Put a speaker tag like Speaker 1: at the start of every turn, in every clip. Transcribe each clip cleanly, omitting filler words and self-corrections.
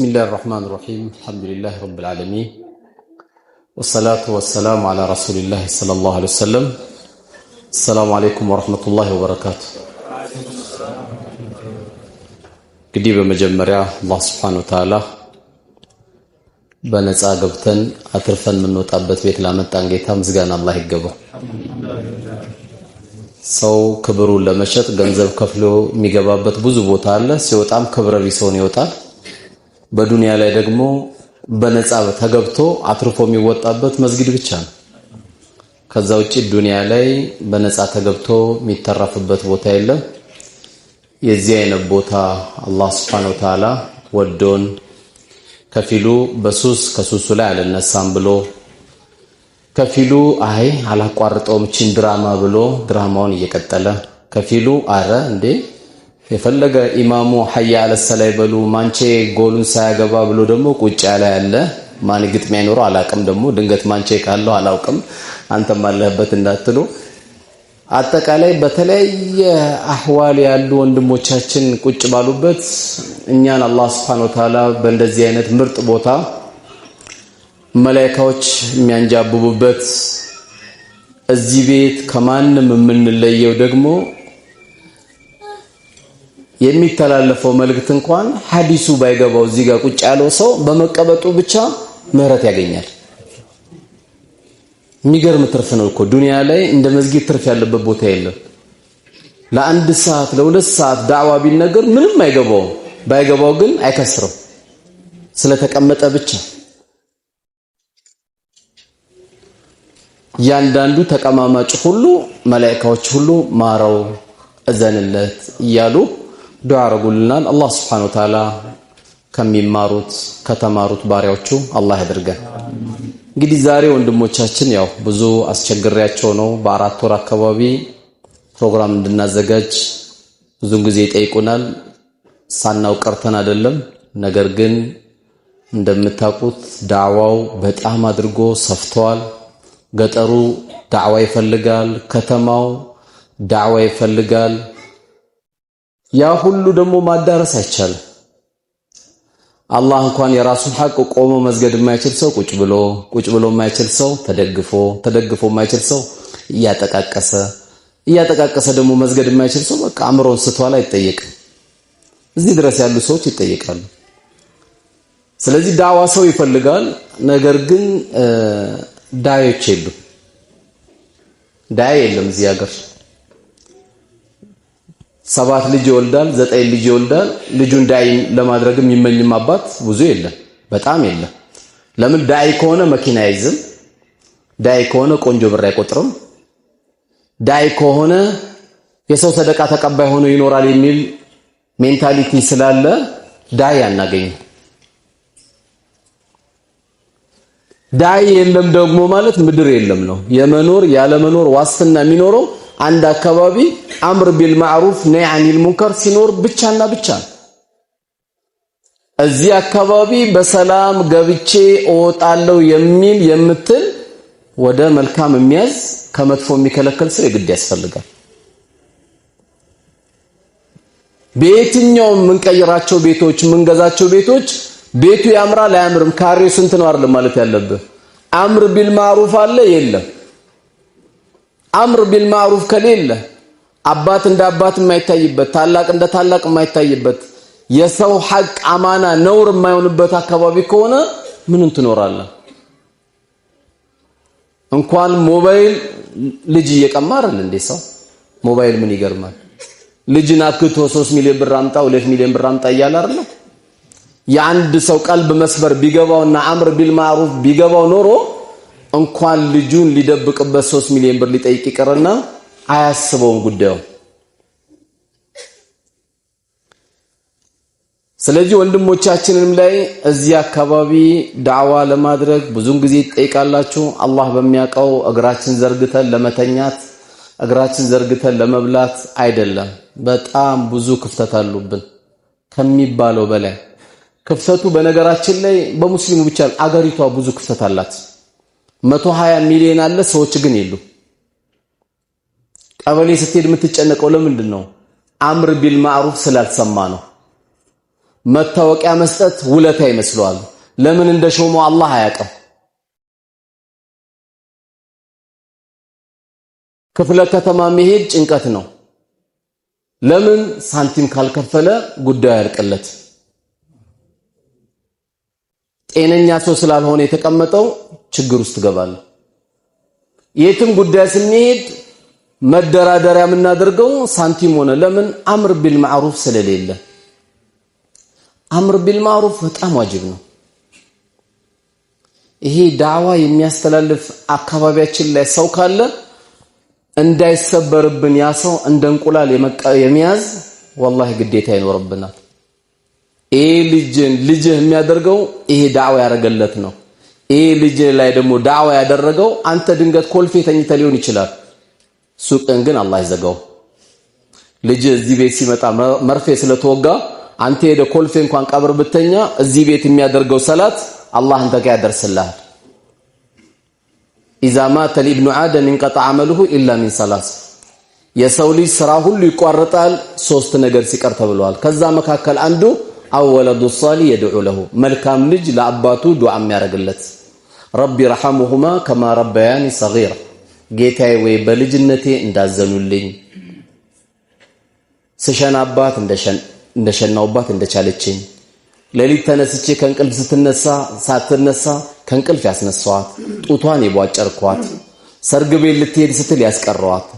Speaker 1: بسم الله الرحمن الرحيم الحمد لله رب العالمين والصلاة والسلام على رسول الله صلى الله عليه وسلم السلام عليكم ورحمة الله وبركاته قديب مجمريا الله سبحانه وتعالى بنص አገብተን አትርፈን ምንወጣበት ቤት ላመጣን ጌታ ምስጋና አላህ ይገባው ሰው ክብሩን ለመሸጥ ገንዘብ ከፍሎ የሚገባበት ብዙ ቦታ አለ ሲወጣም ክብረ ቢሶን ይወጣል በዱንያ ላይ ደግሞ በነፃ ተገብቶ አትርፎ የሚወጣበት መስጊድ ብቻ ነው ከዛ ውጪ ዱንያ ላይ በነፃ ተገብቶ የሚተረፍበት ቦታ የለም የዚህ አይነት ቦታ አላህ Subhanahu Wa Ta'ala ወዶን ከፊሉ በሱስ ከሱሱ ላይ አልነሳም ብሎ ከፊሉ አይ አላቋርጠውም ቺን ድራማ ብሎ ድራማውን እየቀጠለ ከፊሉ አረ እንዴ የፈለገ ኢማሙ ሐያ አለ ሰላይ በሉ ማንቼ ጎሉን ሳያገባ ብሎ ደግሞ ቁጭ ያለ ማን ግጥም ያኖረው አላቅም ደግሞ ድንገት ማንቼ ካለው አላውቅም አንተም አለህበት እንዳትሉ አጠቃላይ በተለየ አህዋል ያሉ ወንድሞቻችን ቁጭ ባሉበት እኛን አላህ Subhanahu Wa Ta'ala በእንደዚህ አይነት ምርጥ ቦታ መላእክቶች የሚያንጃብቡበት እዚህ ቤት ከማንም የምንለየው ደግሞ የሚተላለፈው መልእክት እንኳን ሐዲሱ ባይገባው እዚህ ጋር ቁጭ ያለው ሰው በመቀበጡ ብቻ ምህረት ያገኛል የሚገርም ትርፍ ነው እኮ ዱንያ ላይ እንደ መስጊድ ትርፍ ያለበት ቦታ የለም ለአንድ ሰዓት ለሁለት ሰዓት ዳዕዋ ቢነገር ምንም አይገባው ባይገባው ግን አይከስረው ስለተቀመጠ ብቻ ያንዳንዱ ተቀማማጭ ሁሉ መላእክቶች ሁሉ ማረው እዘንለት እያሉ ዱዓ አረጉልናል አላህ Subhanahu Wa Ta'ala ከሚማሩት ከተማሩት ባሪያዎቹ አላህ ያድርገን እንግዲህ ዛሬ ወንድሞቻችን ያው ብዙ አስቸግሪያቸው ነው በአራት ወር አካባቢ ፕሮግራም እንድናዘጋጅ ብዙ ጊዜ ይጠይቁናል ሳናው ቀርተን አይደለም ነገር ግን እንደምታውቁት ዳዕዋው በጣም አድርጎ ሰፍቷል ገጠሩ ዳዕዋ ይፈልጋል ከተማው ዳዕዋ ይፈልጋል ያ ሁሉ ደግሞ ማዳረስ አይቻልም አላህ እንኳን የራሱን ሐቅ ቆሞ መስገድ የማይችል ሰው ቁጭ ብሎ የማይችል ሰው ተደግፎ የማይችል ሰው እያጠቃቀሰ ደግሞ መስገድ የማይችል ሰው በቃ አምሮን ስተዋል አይጠየቅም እዚህ ድረስ ያሉ ሰዎች ይጠየቃሉ ስለዚህ ዳዕዋ ሰው ይፈልጋል ነገር ግን ዳዮች የሉም ዳይ የለም እዚህ ሀገር 7 ልጅ ይወልዳል 9 ልጅ ይወልዳል ልጁን ዳይ ለማድረግም የሚመኝም አባት ብዙ የለም በጣም የለም ለምን ዳይ ከሆነ መኪና አይዝም ዳይ ከሆነ ቆንጆ ብር አይቆጥርም ዳይ ከሆነ የሰው ሰደቃ ተቀባይ ሆኖ ይኖራል የሚል ሜንታሊቲ ስላለ ዳይ አናገኝ ዳይ የለም ደግሞ ማለት ምድር የለም ነው የመኖር ያለ መኖር ዋስትና የሚኖረው አንድ አካባቢ አምር ቢል ማዕሩፍ ነይ አኒል ሙንከር ሲኖር ብቻና ብቻ እዚህ አካባቢ በሰላም ገብቼ እወጣለሁ የሚል የምትል ወደ መልካም የሚያዝ ከመጥፎ የሚከለከል ሰው የግድ ያስፈልጋል በየትኛው ምንቀይራቸው ቤቶች ምንገዛቸው ቤቶች ቤቱ ያምራል አያምርም ካሬው ስንት ነው አይደል ማለት ያለበት አምር ቢል ማዕሩፍ አለ የለም አምር ቢል ማዕሩፍ ከሌለ አባት እንደ አባት የማይታይበት ታላቅ እንደ ታላቅ የማይታይበት የሰው ሐቅ አማና ነውር የማይሆንበት አካባቢ ከሆነ ምንን ትኖራለህ እንኳን ሞባይል ልጅ እየቀማረል እንደ ሰው ሞባይል ምን ይገርማል ልጅን አክቶ 3 ሚሊዮን ብር አምጣ 2 ሚሊዮን ብር አምጣ እያለ አይደል የአንድ ሰው ቀልብ መስበር ቢገባውና አምር ቢል ማዕሩፍ ቢገባው ኖሮ እንኳን ልጁን ሊደብቅበት 3 ሚሊዮን ብር ሊጠይቅ ይቀርና አያስበውም ጉዳዩ ስለዚህ ወንድሞቻችንንም ላይ እዚህ አካባቢ ዳዕዋ ለማድረግ ብዙን ጊዜ ይጠይቃላችሁ አላህ በሚያቀው እግራችን ዘርግተን ለመተኛት እግራችን ዘርግተን ለመብላት አይደለም በጣም ብዙ ክፍተት አሉብን ከሚባለው በላይ ክፍተቱ በነገራችን ላይ በሙስሊሙ ብቻ አገሪቷ ብዙ ክፍተት አላት 120 ሚሊዮን አለ ሰዎች ግን የሉ ቀበሌ ስትሄድ የምትጨነቀው ለምንድን ነው አምር ቢል ማዕሩፍ ስላልሰማ ነው መታወቂያ መስጠት ውለታ ይመስለዋል። ለምን እንደሾመው አላህ አያውቅም። ክፍለ ከተማ መሄድ ጭንቀት ነው። ለምን ሳንቲም ካልከፈለ ጉዳዩ ያልቅለት። ጤነኛ ሰው ስላልሆነ የተቀመጠው ችግር ውስጥ ገባል። የትም ጉዳይ ስንሄድ መደራደሪያ የምናደርገው ሳንቲም ሆነ። ለምን አምር ቢልማዕሩፍ ስለሌለ። አምር ቢልማዕሩፍ በጣም ዋጅብ ነው። ይሄ ዳዕዋ የሚያስተላልፍ አካባቢያችን ላይ ሰው ካለ እንዳይሰበርብን ያ ሰው እንደ እንቁላል የሚያዝ ወላሂ ግዴታ ይኖርብናል። ይሄ ልጅህ የሚያደርገው ይሄ ዳዕዋ ያደረገለት ነው። ይሄ ልጅ ላይ ደግሞ ዳዕዋ ያደረገው አንተ ድንገት ኮልፌ ተኝተ ሊሆን ይችላል። ሱቅን ግን አላህ ይዘጋው። ልጅ እዚህ ቤት ሲመጣ መርፌ ስለተወጋ አንተ ሄደ ኮልፌ እንኳን ቀብር ብተኛ እዚህ ቤት የሚያደርገው ሰላት አላህ አንተ ጋር ያደርስልሃል። إذا مات ابن آدم انقطع عمله إلا من ثلاث የሰው ልጅ ስራ ሁሉ ይቋረጣል ሶስት ነገር ሲቀር ተብሏል። ከዛ መካከል አንዱ አወለዱ ሷሊ يدعو له መልካም ልጅ ለአባቱ ዱዓ የሚያደርግለት ረቢ ረሐሙሁማ ከማ ረበያኒ ሰጊራ ጌታዬ ወይ በልጅነቴ እንዳዘኑልኝ ስሸናባት እንደሸናውባት እንደቻለችኝ ሌሊት ተነስቼ ከእንቅልፍ ሳትነሳ ከእንቅልፍ ያስነሳዋት ጡቷን የቧጨርኳት ሰርግ ቤት ልትሄድ ስትል ያስቀረዋት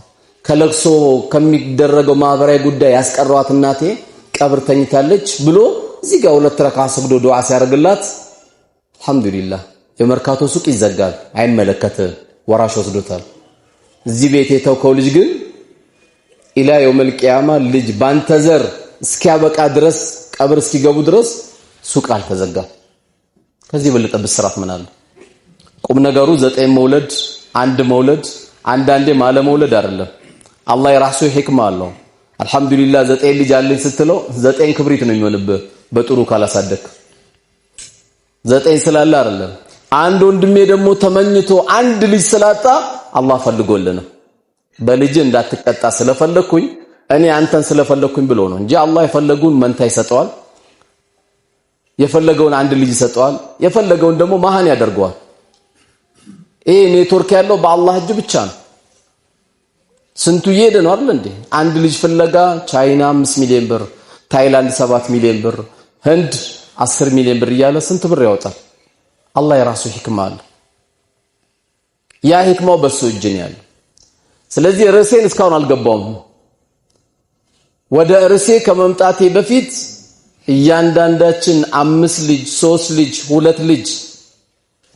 Speaker 1: ከለቅሶ ከሚደረገው ማህበራዊ ጉዳይ ያስቀረዋት እናቴ ቀብር ተኝታለች ብሎ እዚህ ጋር ሁለት ረካ ሰግዶ ዱዓ ሲያደርግላት አልহামዱሊላህ የመርካቶ ሱቅ ይዘጋል አይመለከተ ወራሽ ወስዶታል። እዚህ ቤት የተውከው ልጅ ግን ኢላ የውመል ቂያማ ልጅ ባንተዘር እስኪያበቃ ድረስ ቀብር እስኪገቡ ድረስ ሱቅ አልተዘጋም። ከዚህ በለጠ ብስራት ምን አለ? ቁም ነገሩ 9 መውለድ አንድ መውለድ አንዳንዴ ማለ መውለድ አይደለም። አላህ የራሱ ህክማ አለው። አልহামዱሊላህ 9 ልጅ አለኝ ስትለው 9 ክብሪት ነው የሚሆንብህ በጥሩ ካላሳደክ 9 ስላለ አይደለም። አንድ ወንድሜ ደግሞ ተመኝቶ አንድ ልጅ ስላጣ አላህ ፈልጎልህ ነው። በልጅ እንዳትቀጣ ስለፈለኩኝ እኔ አንተን ስለፈለኩኝ ብሎ ነው እንጂ አላህ የፈለጉን መንታ ይሰጠዋል። የፈለገውን አንድ ልጅ ይሰጠዋል። የፈለገውን ደግሞ ማሃን ያደርገዋል። ይሄ ኔትወርክ ያለው በአላህ እጅ ብቻ ነው። ስንቱ እየሄደ ነው አይደል እንዴ? አንድ ልጅ ፍለጋ ቻይና 5 ሚሊዮን ብር፣ ታይላንድ 7 ሚሊዮን ብር፣ ህንድ 10 ሚሊዮን ብር እያለ ስንት ብር ያወጣል። አላህ የራሱ ህክማ አለ። ያ ህክማው በሱ እጅ ነው ያለው። ስለዚህ ርዕሴን እስካሁን አልገባውም። ወደ ርዕሴ ከመምጣቴ በፊት እያንዳንዳችን 5 ልጅ 3 ልጅ 2 ልጅ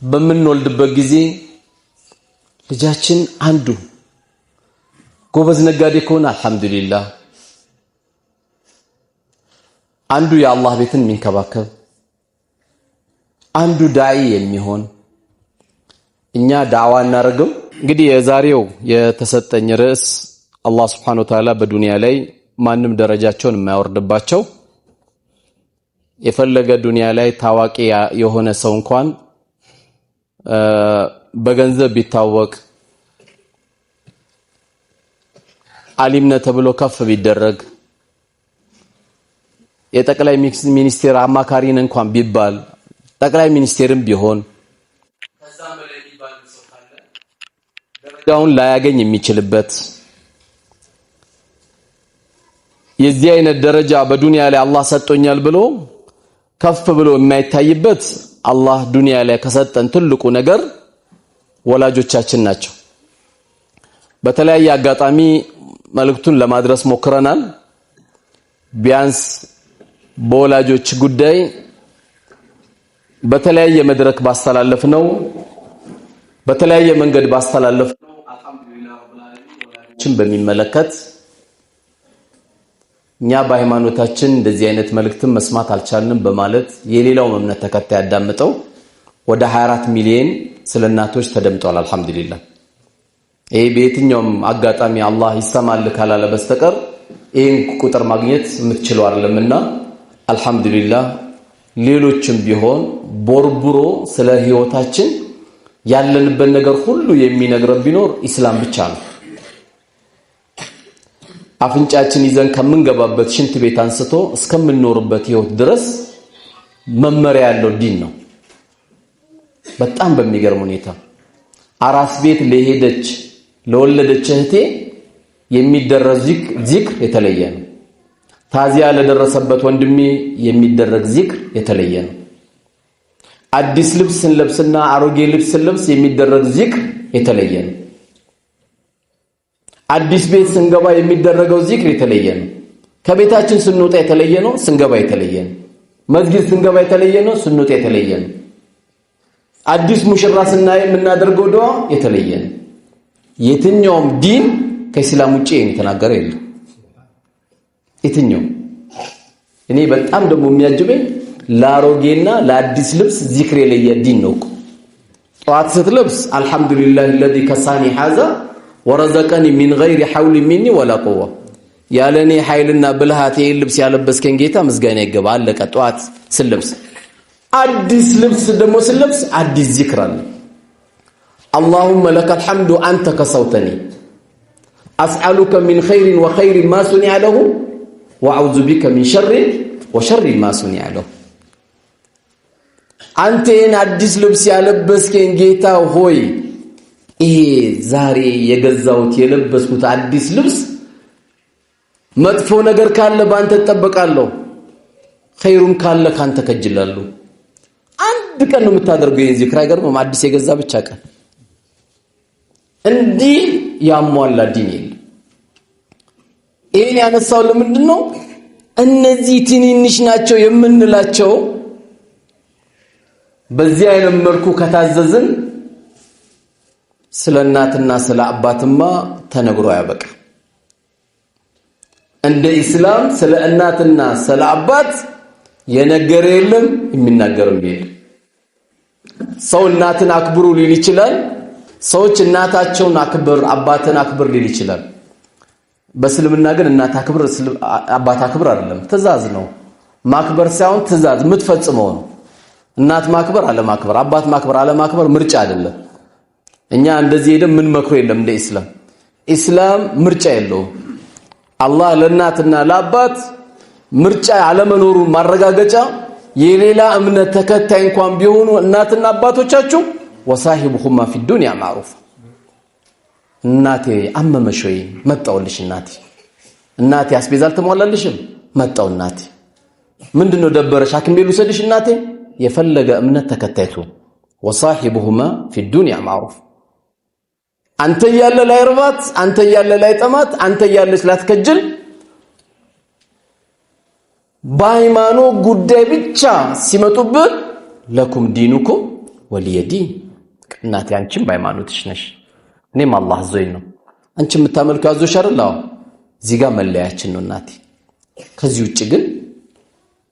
Speaker 1: በምንወልድበት ጊዜ ልጃችን አንዱ ጎበዝ ነጋዴ ከሆነ አልহামዱሊላህ አንዱ የአላህ ቤትን የሚንከባከብ አንዱ ዳዒ የሚሆን እኛ ዳዕዋ እናደርገው። እንግዲህ የዛሬው የተሰጠኝ ርዕስ አላህ Subhanahu Wa Ta'ala በዱንያ ላይ ማንም ደረጃቸውን የማያወርድባቸው የፈለገ ዱንያ ላይ ታዋቂ የሆነ ሰው እንኳን በገንዘብ ቢታወቅ አሊምነ ተብሎ ከፍ ቢደረግ የጠቅላይ ሚኒስቴር አማካሪን እንኳን ቢባል ጠቅላይ ሚኒስቴርም ቢሆን ከዛም በላይ ቢባል ሰው ካለ ደረጃውን ላያገኝ የሚችልበት የዚህ አይነት ደረጃ በዱንያ ላይ አላህ ሰጥቶኛል ብሎ ከፍ ብሎ የማይታይበት አላህ ዱንያ ላይ ከሰጠን ትልቁ ነገር ወላጆቻችን ናቸው። በተለያየ አጋጣሚ መልእክቱን ለማድረስ ሞክረናል። ቢያንስ በወላጆች ጉዳይ በተለያየ መድረክ ባስተላለፍነው በተለያየ መንገድ ባስተላለፍነው አልহামዱሊላህ ረብል ዓለሚን ወላጆችን በሚመለከት እኛ በሃይማኖታችን እንደዚህ አይነት መልእክትን መስማት አልቻልንም በማለት የሌላው እምነት ተከታይ ያዳምጠው ወደ 24 ሚሊዮን ስለናቶች ተደምጧል። አልহামዱሊላህ ይሄ በየትኛውም አጋጣሚ አላህ ይሰማል ካላለ በስተቀር ይሄን ቁጥር ማግኘት የምትችለው አይደለምና አልহামዱሊላህ ሌሎችም ቢሆን ቦርቡሮ ስለ ህይወታችን ያለንበት ነገር ሁሉ የሚነግረን ቢኖር ኢስላም ብቻ ነው። አፍንጫችን ይዘን ከምንገባበት ሽንት ቤት አንስቶ እስከምንኖርበት ህይወት ድረስ መመሪያ ያለው ዲን ነው። በጣም በሚገርም ሁኔታ አራስ ቤት ለሄደች ለወለደች እህቴ የሚደረግ ዚክር የተለየ ነው። ታዚያ ለደረሰበት ወንድሜ የሚደረግ ዚክር የተለየ ነው። አዲስ ልብስ እንለብስና አሮጌ ልብስ እንለብስ የሚደረግ ዚክር የተለየ ነው። አዲስ ቤት ስንገባ የሚደረገው ዚክር የተለየ ነው። ከቤታችን ስንወጣ የተለየ ነው፣ ስንገባ የተለየ ነው። መስጊድ ስንገባ የተለየ ነው፣ ስንወጣ የተለየ ነው። አዲስ ሙሽራ ስናይ የምናደርገው ዱዓ የተለየ ነው። የትኛውም ዲን ከእስላም ውጪ የተናገረ የለም። የትኛው እኔ በጣም ደግሞ የሚያጅበኝ ላሮጌና ለአዲስ ልብስ ዚክር የለየ ዲን ነው። ጧት ስትለብስ አልহামዱሊላሂ الذي كساني هذا ورزقني من غير حول مني ولا قوه ያለኔ ኃይልና ብልሃት ልብስ ያለበስከኝ ጌታ ምስጋና ይገባ አለቀ። ጧት ስለብስ አዲስ ልብስ ደግሞ ስለብስ አዲስ ዚክር አለ። اللهم لك الحمد انت كسوتني اسالك من خير وخير ما صنع له واعوذ بك من شر وشر ما صنع له አንተን አዲስ ልብስ ያለበስከኝ ጌታ ሆይ ይሄ ዛሬ የገዛውት የለበስኩት አዲስ ልብስ መጥፎ ነገር ካለ ባንተ ተጠበቃለሁ፣ ኸይሩን ካለ ካንተ ከጅላለሁ። አንድ ቀን ነው የምታደርገው ይሄን ዚክር አይገርምም? አዲስ የገዛ ብቻ ቀን እንዲህ ያሟላ ዲን የለም። ይሄን ያነሳው ለምንድነው? እነዚህ ትንንሽ ናቸው የምንላቸው በዚህ አይነት መልኩ ከታዘዝን ስለ እናትና ስለ አባትማ ተነግሮ ያበቃ። እንደ ኢስላም ስለ እናትና ስለ አባት የነገረ የለም የሚናገርም የለም። ሰው እናትን አክብሩ ሊል ይችላል። ሰዎች እናታቸውን አክብር አባትን አክብር ሊል ይችላል። በእስልምና ግን እናት አክብር አባት አክብር አይደለም፣ ትእዛዝ ነው። ማክበር ሳይሆን ትእዛዝ የምትፈጽመው ነው። እናት ማክበር አለማክበር አባት ማክበር አለማክበር ምርጫ አይደለም። እኛ እንደዚህ ሄደን ምን መክሮ የለም። እንደ ኢስላም ምርጫ የለውም። አላህ ለእናትና ለአባት ምርጫ አለመኖሩ ማረጋገጫ የሌላ እምነት ተከታይ እንኳን ቢሆኑ እናትና አባቶቻችሁ ወሳሂቡሁማ ፊ ዱንያ ማዕሩፍ። እናቴ አመመሽ ወይ? መጣውልሽ እናቴ አስቤዛል ተሟላለሽም? መጣው እናቴ። ምንድነው ደበረሽ? ሐኪም ቤት ልውሰድሽ እናቴ? የፈለገ እምነት ተከታይቱ ወሳሂቡሁማ ፊ ዱንያ ማዕሩፍ። አንተ ያለ ላይ ርባት፣ አንተ ያለ ላይ ጠማት፣ አንተ ያለች ላትከጅል በሃይማኖት ጉዳይ ብቻ ሲመጡብህ ለኩም ዲኑኩም ወሊየዲን። እናቴ አንቺም በሃይማኖትሽ ነሽ፣ እኔም አላህ አዞኝ ነው። አንቺ የምታመልከው ያዞሽ አይደል? አዎ፣ እዚህ ጋር መለያችን ነው እናቴ። ከዚህ ውጪ ግን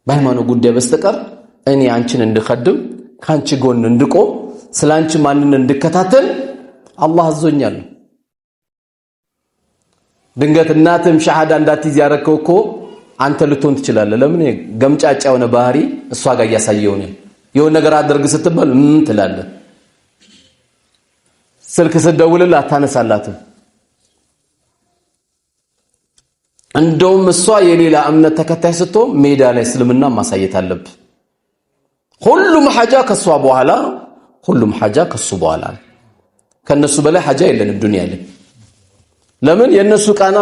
Speaker 1: በሃይማኖት ጉዳይ በስተቀር እኔ አንቺን እንድخدም ካንቺ ጎን እንድቆም ስላንቺ ማንነን እንድከታተል አላህ አዞኛል። ድንገት እናትም ሸሃዳ እንዳትይዝ ያረከው እኮ አንተ ልትሆን ትችላለህ። ለምን? ገምጫጫ የሆነ ባህሪ እሷ ጋር ያሳየው ነው። የሆነ ነገር አድርግ ስትባል ትላለህ። ስልክ ስትደውልላት አታነሳላትም። እንደውም እሷ የሌላ እምነት ተከታይ ስትሆን ሜዳ ላይ እስልምና ማሳየት አለብህ። ሁሉም ሐጃ ከሷ በኋላ ሁሉም ሐጃ ከሱ በኋላ ከነሱ በላይ ሐጃ የለንም ዱንያ ላይ። ለምን? የነሱ ቃና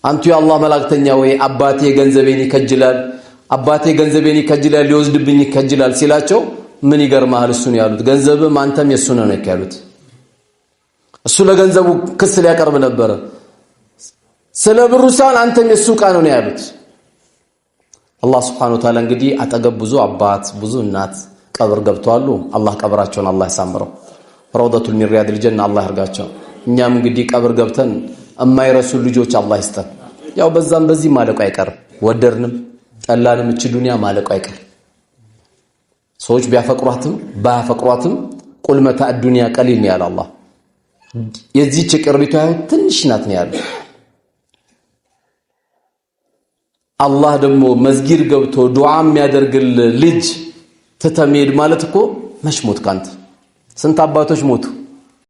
Speaker 1: አንቱ የአላህ መላእክተኛ ወይ አባቴ ገንዘቤን ይከጅላል፣ አባቴ ገንዘቤን ይከጅላል፣ ሊወስድብኝ ይከጅላል ሲላቸው ምን ይገርማል? እሱ ነው ያሉት። ገንዘብም አንተም የሱ ነው ያሉት። እሱ ለገንዘቡ ክስ ሊያቀርብ ነበር። ስለ ብሩሳን አንተም የሱ ቃና ነው ያሉት። አላህ Subhanahu Wa Ta'ala እንግዲህ አጠገብ ብዙ አባት ብዙ እናት ቀብር ገብተዋል። አላህ ቀብራቸውን አላህ ያሳምረው። ረውደቱል ሚን ሪያዲል ጀና አላህ ያርጋቸው። እኛም እንግዲህ ቀብር ገብተን እማይረሱ ልጆች አላህ ይስጠን። ያው በዛም በዚህ ማለቁ አይቀርም። ወደርንም ጠላንም እቺ ዱንያ ማለቁ አይቀር። ሰዎች ቢያፈቅሯትም ባያፈቅሯትም ቁል መታዕ ዱንያ ቀሊል ነው ያለ አላህ። የዚህች ቅርቢቷ ትንሽ ናት ነው ያለው። አላህ ደግሞ መስጊድ ገብቶ ዱዓ የሚያደርግል ልጅ ተተሜድ ማለት እኮ መሽሞት ካንተ ስንት አባቶች ሞቱ።